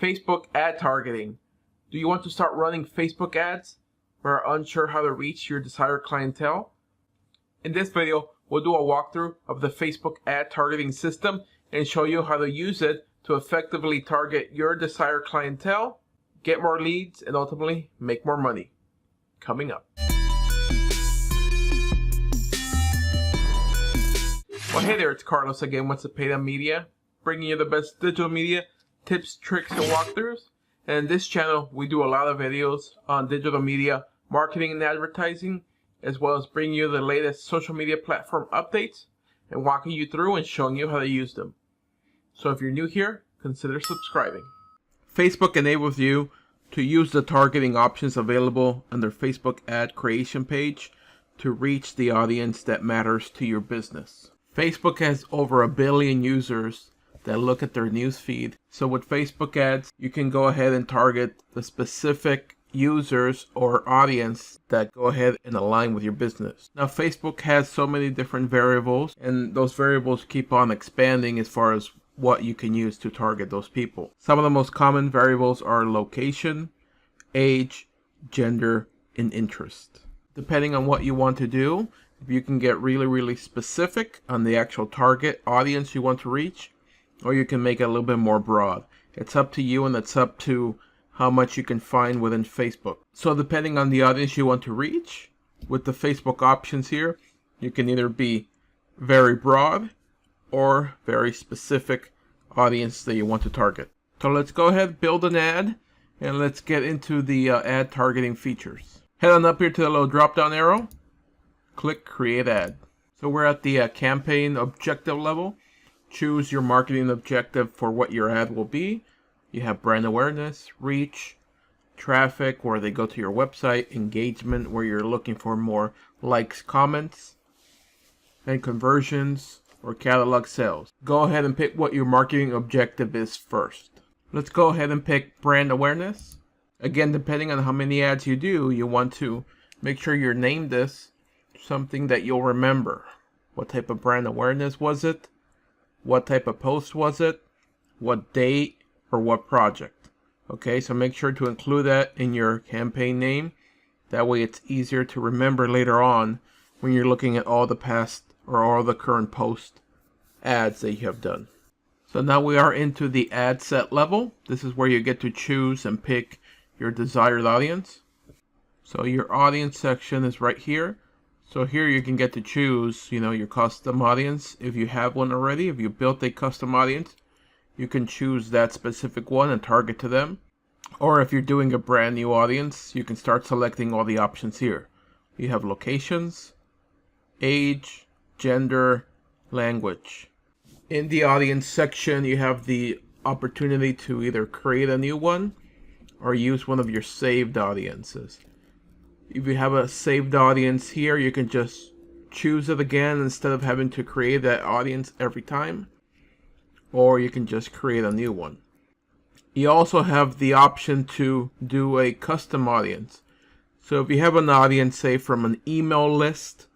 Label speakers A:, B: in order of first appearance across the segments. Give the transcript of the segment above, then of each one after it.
A: Facebook ad targeting. Do you want to start running Facebook ads but are unsure how to reach your desired clientele? In this video, we'll do a walkthrough of the Facebook ad targeting system and show you how to use it to effectively target your desired clientele, get more leads, and ultimately make more money. Coming up. Well, hey there, it's Carlos again with Zepeda Media, bringing you the best digital media tips, tricks, and walkthroughs. And in this channel, we do a lot of videos on digital media marketing and advertising, as well as bringing you the latest social media platform updates and walking you through and showing you how to use them. So if you're new here, consider subscribing. Facebook enables you to use the targeting options available on their Facebook ad creation page to reach the audience that matters to your business. Facebook has over 1 billion users that look at their news feed. So with Facebook ads, you can go ahead and target the specific users or audience that go ahead and align with your business. Now, Facebook has so many different variables, and those variables keep on expanding as far as what you can use to target those people. Some of the most common variables are location, age, gender, and interest. Depending on what you want to do, if you can get really specific on the actual target audience you want to reach, or you can make it a little bit more broad. It's up to you, and it's up to how much you can find within Facebook. So depending on the audience you want to reach, with the Facebook options here, you can either be very broad or very specific audience that you want to target. So let's go ahead, build an ad, and let's get into the ad targeting features. Head on up here to the little drop down arrow, click create ad. So we're at the campaign objective level. Choose your marketing objective for what your ad will be. You have brand awareness, reach, traffic, where they go to your website, engagement, where you're looking for more likes, comments, and conversions or catalog sales. Go ahead and pick what your marketing objective is first. Let's go ahead and pick brand awareness. Again, depending on how many ads you do, you want to make sure you name this something that you'll remember. What type of brand awareness was it? What type of post was it? What date or what project? Okay, so make sure to include that in your campaign name. That way it's easier to remember later on when you're looking at all the past or all the current post ads that you have done. So now we are into the ad set level. This is where you get to choose and pick your desired audience. So your audience section is right here. So here you can get to choose, your custom audience. If you have one already, if you built a custom audience, you can choose that specific one and target to them. Or if you're doing a brand new audience, you can start selecting all the options here. You have locations, age, gender, language. In the audience section, you have the opportunity to either create a new one or use one of your saved audiences. If you have a saved audience here, you can just choose it again instead of having to create that audience every time. Or you can just create a new one. You also have the option to do a custom audience. So if you have an audience, say from an email list,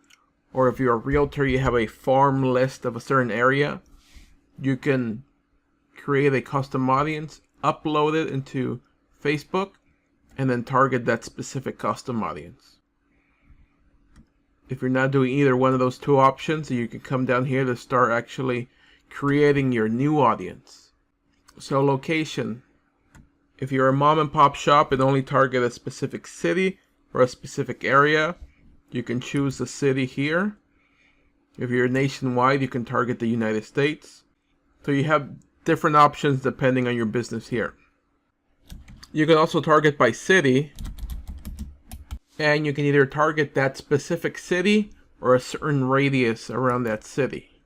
A: or if you're a realtor, you have a farm list of a certain area, you can create a custom audience, upload it into Facebook, and then target that specific custom audience. If you're not doing either one of those two options, you can come down here to start actually creating your new audience. So location. If you're a mom and pop shop and only target a specific city or a specific area, you can choose the city here. If you're nationwide, you can target the United States. So you have different options depending on your business here. You can also target by city, and you can either target that specific city or a certain radius around that city.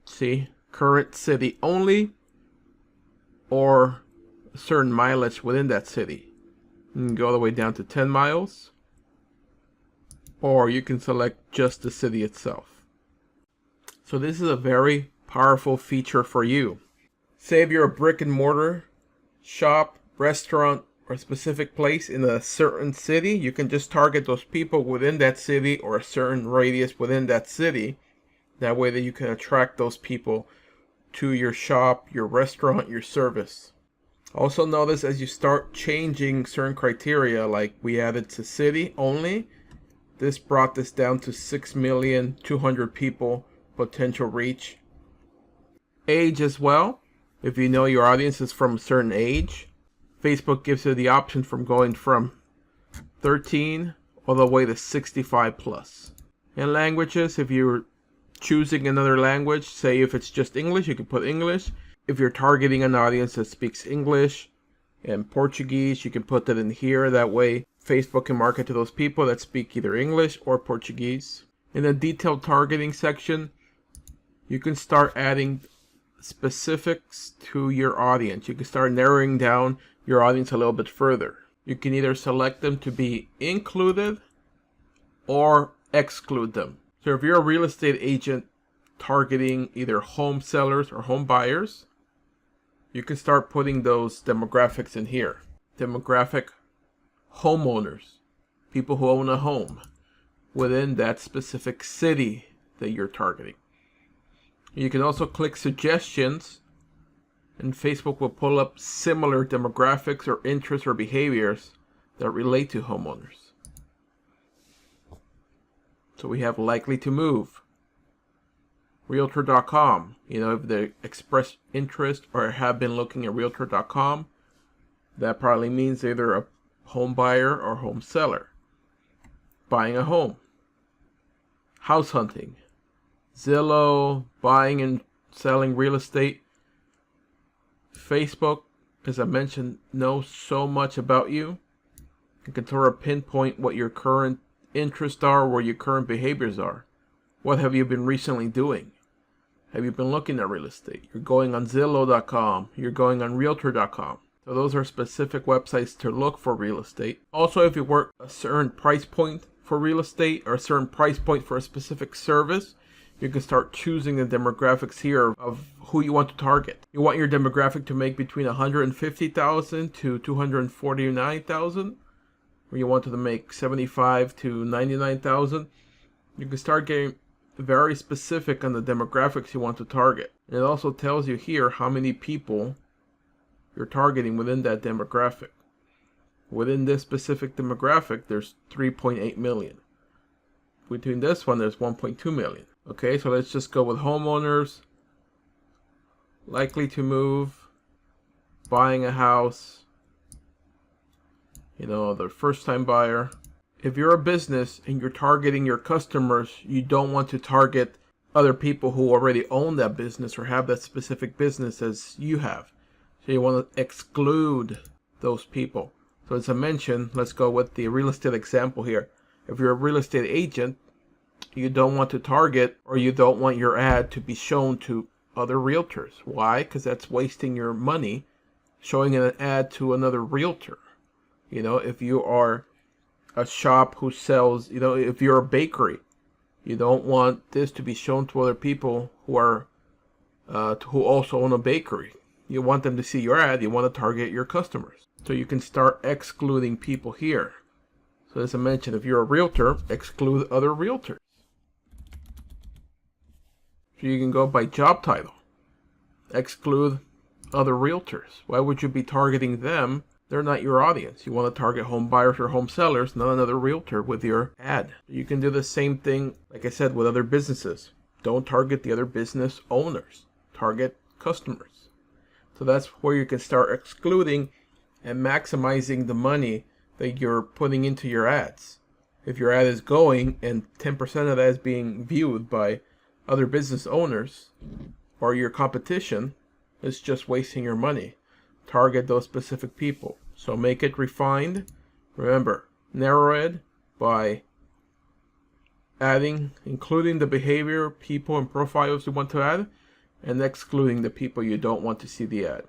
A: See, current city only, or a certain mileage within that city. You can go all the way down to 10 miles, or you can select just the city itself. So this is a very powerful feature for you. Say if you're a brick and mortar shop, restaurant, or a specific place in a certain city, you can just target those people within that city or a certain radius within that city. That way that you can attract those people to your shop, your restaurant, your service. Also notice as you start changing certain criteria, like we added to city only, this brought this down to 6,200,000 people potential reach. Age as well. If you know your audience is from a certain age, Facebook gives you the option from going from 13 all the way to 65 plus. And languages, if you're choosing another language, say if it's just English, you can put English. If you're targeting an audience that speaks English and Portuguese, you can put that in here. That way, Facebook can market to those people that speak either English or Portuguese. In the detailed targeting section, you can start adding specifics to your audience. You can start narrowing down your audience a little bit further. You can either select them to be included or exclude them. So if you're a real estate agent targeting either home sellers or home buyers, you can start putting those demographics in here. Demographic homeowners, people who own a home within that specific city that you're targeting. You can also click suggestions, and Facebook will pull up similar demographics or interests or behaviors that relate to homeowners. So we have likely to move, Realtor.com. If they express interest or have been looking at Realtor.com, that probably means either a home buyer or home seller. Buying a home. House hunting. Zillow, buying and selling real estate. Facebook, as I mentioned, knows so much about you. It can sort of pinpoint what your current interests are, where your current behaviors are. What have you been recently doing? Have you been looking at real estate? You're going on Zillow.com. You're going on Realtor.com. So those are specific websites to look for real estate. Also, if you work a certain price point for real estate or a certain price point for a specific service, you can start choosing the demographics here of who you want to target. You want your demographic to make between 150,000 to 249,000, or you want it to make 75 to 99,000. You can start getting very specific on the demographics you want to target. And it also tells you here how many people you're targeting within that demographic. Within this specific demographic, there's 3.8 million. Between this one, there's 1.2 million. Okay, so let's just go with homeowners, likely to move, buying a house, the first time buyer. If you're a business and you're targeting your customers, you don't want to target other people who already own that business or have that specific business as you have. So you want to exclude those people. So as I mentioned, let's go with the real estate example here. If you're a real estate agent, you don't want to target, or you don't want your ad to be shown to other realtors. Why? Because that's wasting your money showing an ad to another realtor. If you are a shop who sells, if you're a bakery, you don't want this to be shown to other people who are who also own a bakery. You want them to see your ad. You want to target your customers. So you can start excluding people here. So as I mentioned, if you're a realtor, exclude other realtors. So you can go by job title. Exclude other realtors. Why would you be targeting them? They're not your audience. You want to target home buyers or home sellers, not another realtor with your ad. You can do the same thing, like I said, with other businesses. Don't target the other business owners. Target customers. So that's where you can start excluding and maximizing the money that you're putting into your ads. If your ad is going and 10% of that is being viewed by other business owners or your competition, it's just wasting your money. Target those specific people. So make it refined. Remember, narrow it by including the behavior, people, and profiles you want to add, and excluding the people you don't want to see the ad.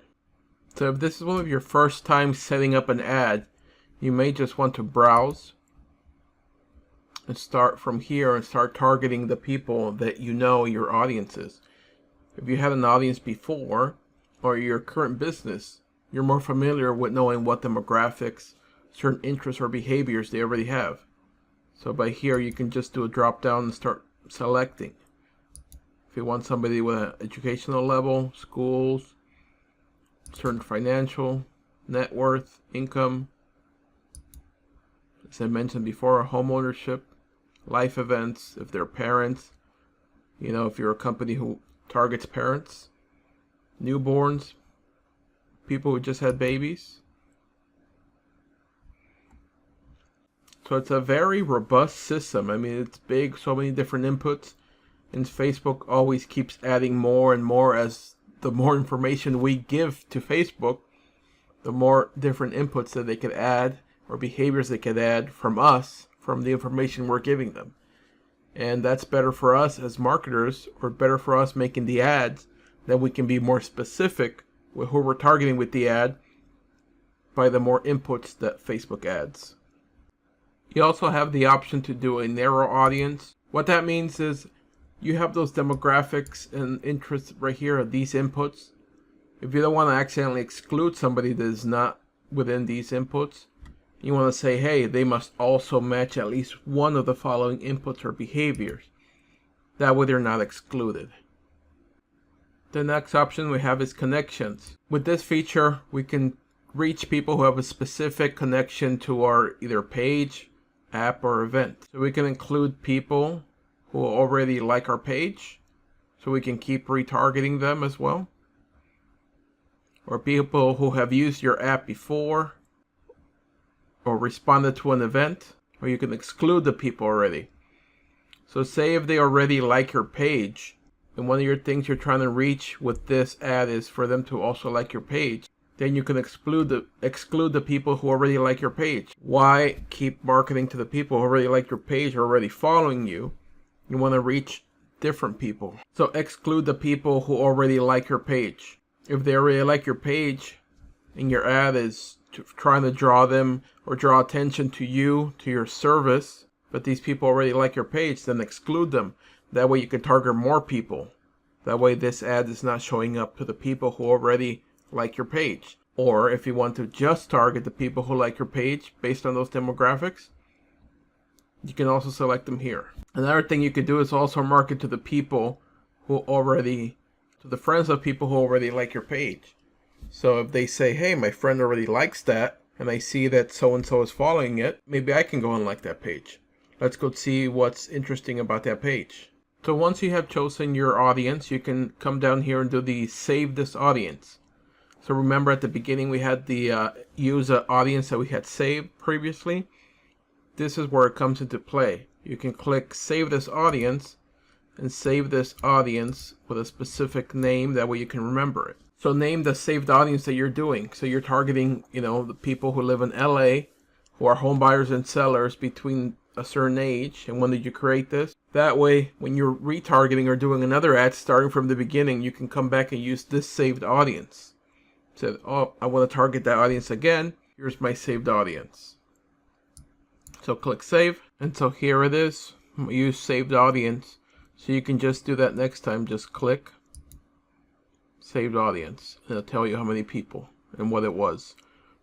A: So if this is one of your first time setting up an ad, you may just want to browse and start from here and start targeting the people that you know your audience is. If you had an audience before, or your current business, you're more familiar with knowing what demographics, certain interests or behaviors they already have. So by here you can just do a drop down and start selecting. If you want somebody with an educational level, schools, certain financial, net worth, income, as I mentioned before, home ownership, life events, if they're parents, if you're a company who targets parents, newborns, people who just had babies. So it's a very robust system. I mean, it's big, so many different inputs, and Facebook always keeps adding more and more as the more information we give to Facebook, the more different inputs that they could add or behaviors they could add from us, from the information we're giving them. And that's better for us as marketers, or better for us making the ads, that we can be more specific with who we're targeting with the ad by the more inputs that Facebook adds. You also have the option to do a narrow audience. What that means is you have those demographics and interests right here of these inputs. If you don't want to accidentally exclude somebody that is not within these inputs, you want to say, hey, they must also match at least one of the following inputs or behaviors. That way they're not excluded. The next option we have is connections. With this feature, we can reach people who have a specific connection to our either page, app, or event. So we can include people who already like our page, so we can keep retargeting them as well. Or people who have used your app before, or responded to an event, or you can exclude the people already. So say if they already like your page, and one of your things you're trying to reach with this ad is for them to also like your page, then you can exclude the people who already like your page. Why keep marketing to the people who already like your page or already following you? You want to reach different people. So exclude the people who already like your page. If they already like your page and your ad is trying to draw them or draw attention to you, to your service, but these people already like your page, then exclude them. That way you can target more people. That way this ad is not showing up to the people who already like your page. Or if you want to just target the people who like your page based on those demographics, you can also select them here. Another thing you could do is also market to the people who already, to the friends of people who already like your page. So if they say, hey, my friend already likes that, and I see that so-and-so is following it, maybe I can go and like that page. Let's go see what's interesting about that page. So once you have chosen your audience, you can come down here and do the save this audience. So remember at the beginning we had the use an audience that we had saved previously. This is where it comes into play. You can click save this audience and save this audience with a specific name. That way you can remember it. So name the saved audience that you're doing. So you're targeting, the people who live in LA, who are home buyers and sellers between a certain age. And when did you create this? That way, when you're retargeting or doing another ad starting from the beginning, you can come back and use this saved audience. So, oh, I want to target that audience again. Here's my saved audience. So click save, and so here it is. Use saved audience. So you can just do that next time. Just click saved audience, and it'll tell you how many people and what it was.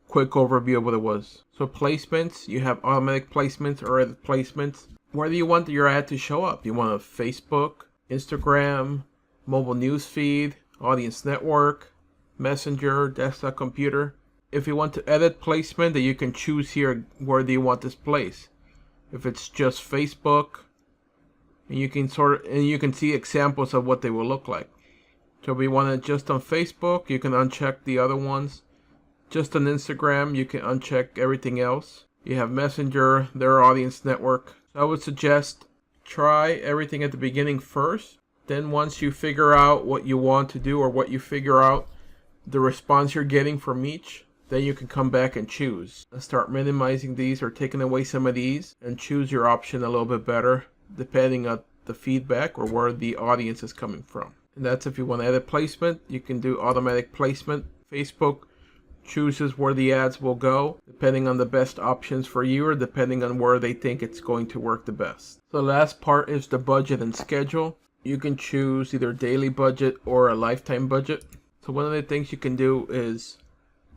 A: Quick overview of what it was. So placements, you have automatic placements or edit placements. Where do you want your ad to show up? You want a Facebook, Instagram, mobile news feed, audience network, messenger, desktop computer. If you want to edit placement, then you can choose here where do you want this placed. If it's just Facebook, and you can see examples of what they will look like. So if you want it just on Facebook, you can uncheck the other ones. Just on Instagram, you can uncheck everything else. You have Messenger, their audience network. So I would suggest try everything at the beginning first. Then once you figure out what you want to do, or what you figure out the response you're getting from each, then you can come back and choose. And start minimizing these or taking away some of these and choose your option a little bit better depending on the feedback or where the audience is coming from. And that's if you want to edit placement, you can do automatic placement. Facebook chooses where the ads will go depending on the best options for you or depending on where they think it's going to work the best. So the last part is the budget and schedule. You can choose either daily budget or a lifetime budget. So one of the things you can do is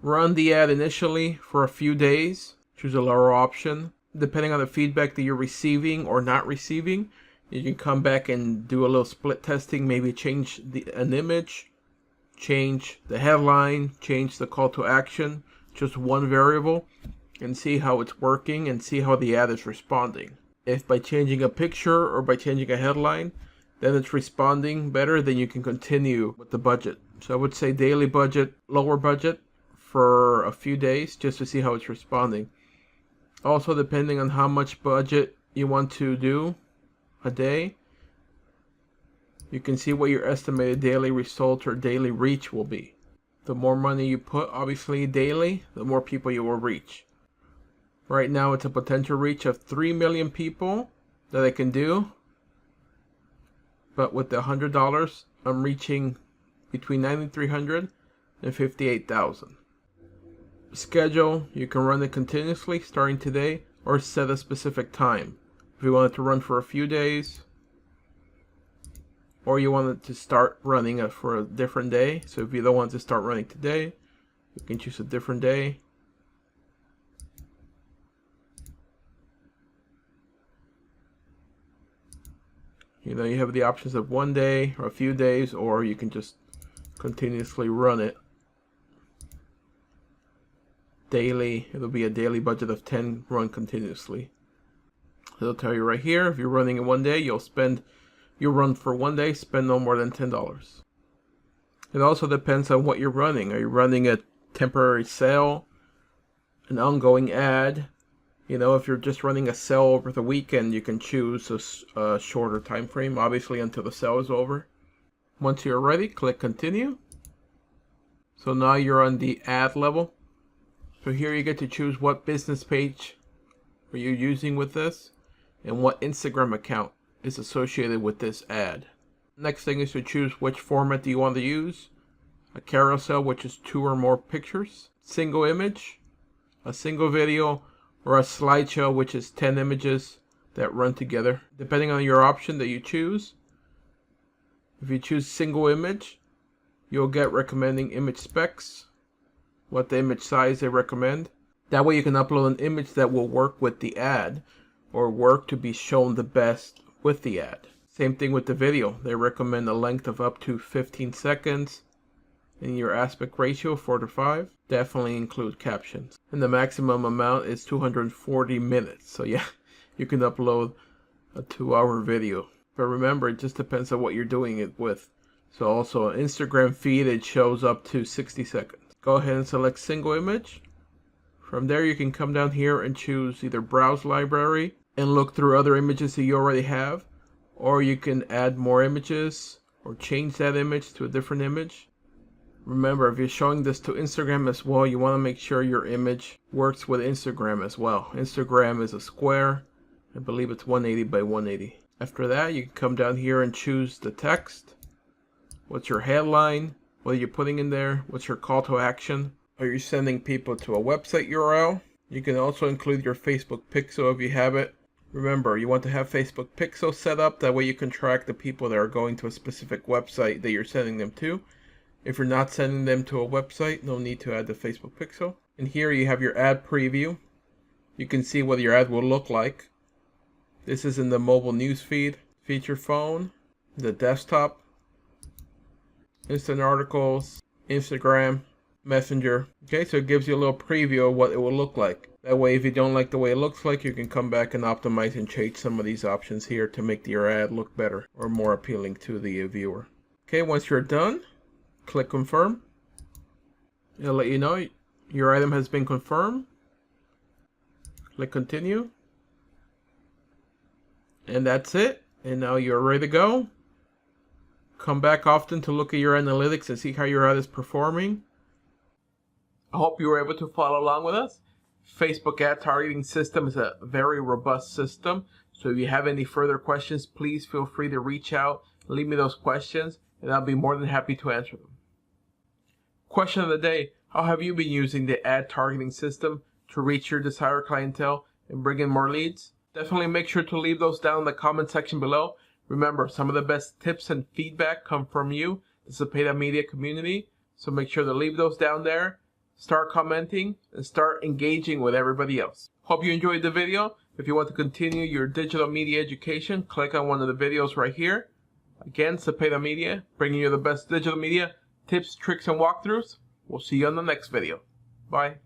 A: run the ad initially for a few days. Choose a lower option. Depending on the feedback that you're receiving or not receiving, you can come back and do a little split testing, maybe change an image, change the headline, change the call to action, just one variable, and see how it's working and see how the ad is responding. If by changing a picture or by changing a headline, then it's responding better, then you can continue with the budget. So I would say daily budget, lower budget for a few days just to see how it's responding. Also, depending on how much budget you want to do a day, you can see what your estimated daily result or daily reach will be. The more money you put, obviously, daily, the more people you will reach. Right now, it's a potential reach of 3 million people that I can do. But with the $100, I'm reaching between 9,300 and 58,000. Schedule, you can run it continuously starting today or set a specific time. If you want it to run for a few days, or you want it to start running it for a different day. So if you don't want to start running today, you can choose a different day. You know, you have the options of one day or a few days, or you can just continuously run it. Daily, it'll be a daily budget of 10 run continuously. It'll tell you right here, if you're running in one day, you'll run for one day, spend no more than $10. It also depends on what you're running. Are you running a temporary sale, an ongoing ad? You know, if you're just running a sale over the weekend, you can choose a shorter time frame, obviously until the sale is over. Once you're ready, click continue. So now you're on the ad level. So here you get to choose what business page are you using with this and what Instagram account is associated with this ad. Next thing is to choose which format do you want to use. A carousel, which is 2 or more pictures. Single image, a single video, or a slideshow, which is 10 images that run together. Depending on your option that you choose. If you choose single image, you'll get recommending image specs, what the image size they recommend. That way you can upload an image that will work with the ad or work to be shown the best with the ad. Same thing with the video. They recommend a length of up to 15 seconds. In your aspect ratio, 4:5. Definitely include captions. And the maximum amount is 240 minutes. So yeah, you can upload a 2-hour video. But remember, it just depends on what you're doing it with. So also an Instagram feed, it shows up to 60 seconds. Go ahead and select single image. From there, you can come down here and choose either browse library and look through other images that you already have. Or you can add more images or change that image to a different image. Remember, if you're showing this to Instagram as well, you want to make sure your image works with Instagram as well. Instagram is a square. I believe it's 180 by 180. After that, you can come down here and choose the text. What's your headline? What are you putting in there? What's your call to action? Are you sending people to a website URL? You can also include your Facebook pixel if you have it. Remember, you want to have Facebook pixel set up. That way you can track the people that are going to a specific website that you're sending them to. If you're not sending them to a website, no need to add the Facebook pixel. And here you have your ad preview. You can see what your ad will look like. This is in the mobile news feed, feature phone, the desktop, instant articles, Instagram, Messenger. Okay, so it gives you a little preview of what it will look like. That way, if you don't like the way it looks like, you can come back and optimize and change some of these options here to make your ad look better or more appealing to the viewer. Okay, once you're done, click confirm. It'll let you know your item has been confirmed. Click continue. And that's it. And now you're ready to go. Come back often to look at your analytics and see how your ad is performing. I hope you were able to follow along with us. Facebook ad targeting system is a very robust system. So if you have any further questions, please feel free to reach out, leave me those questions, and I'll be more than happy to answer them. Question of the day: how have you been using the ad targeting system to reach your desired clientele and bring in more leads? Definitely make sure to leave those down in the comment section below. Remember, some of the best tips and feedback come from you, the Zepeda Media community. So make sure to leave those down there, start commenting, and start engaging with everybody else. Hope you enjoyed the video. If you want to continue your digital media education, click on one of the videos right here. Again, Zepeda Media, bringing you the best digital media tips, tricks, and walkthroughs. We'll see you on the next video. Bye.